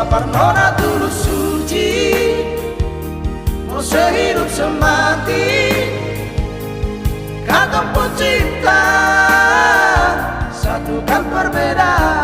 Parnora tulus suci, mau sehidup semati, kata pun cinta, satukan perbedaan.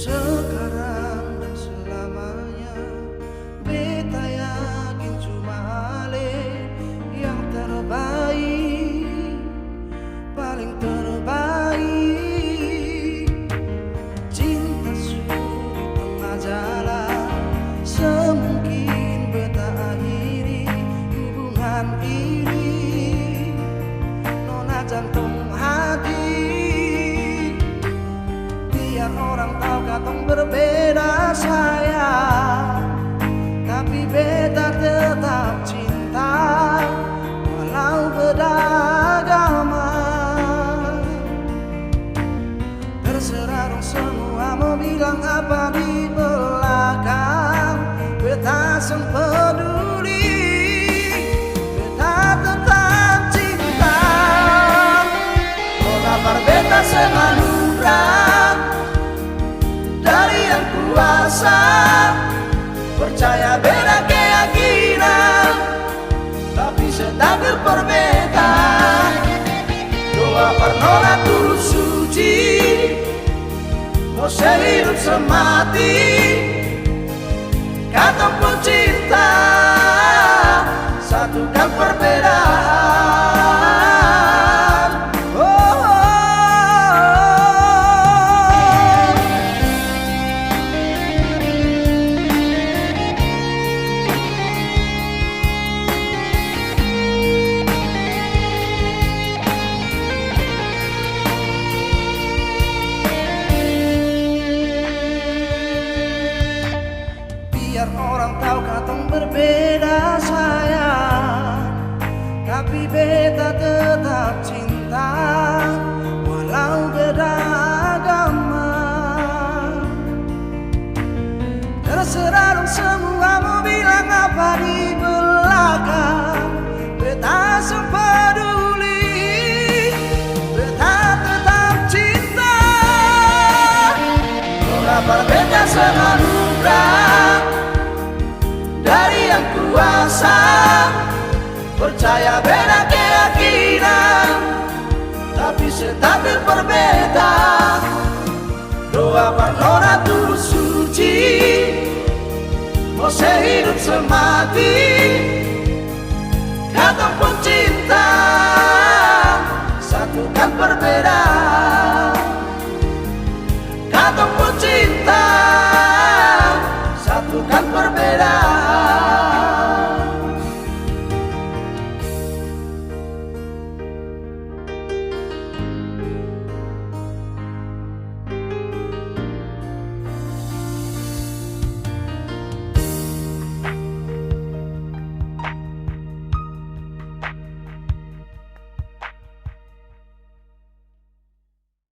Sekarang dan selamanya beta yakin cuma Ale yang terbaik, paling terbaik. Cinta sulit tengah jalan, semungkin beta akhiri hubungan ini. Nona jantung hati, biar orang tahu katong berbeda sayang, tapi beta tetap cinta walau beda agama. Terserah dong semua mau bilang apa di belakang, beta sempeduli, beta tetap cinta. Kota berbeda semanurang dari yang kuasa, percaya beda keyakinan, tapi sedang berbeda. Doa Parnora tulus suci, mau sehidup semati, kata pun cinta, satukan perbedaan. Biar orang tahu katong berbeda sayang, tapi beta tetap cinta walau beda agama. Terserah dong semua mau bilang apa di belakang, beta sempeduli, beta tetap cinta. Doa berbeda semanurang dari yang kuasa, percaya beda keyakinan, tapi stabil berbeda. Doa Parnora tulus suci, mau sehidup semati, kata pun cinta, satukan perbedaan.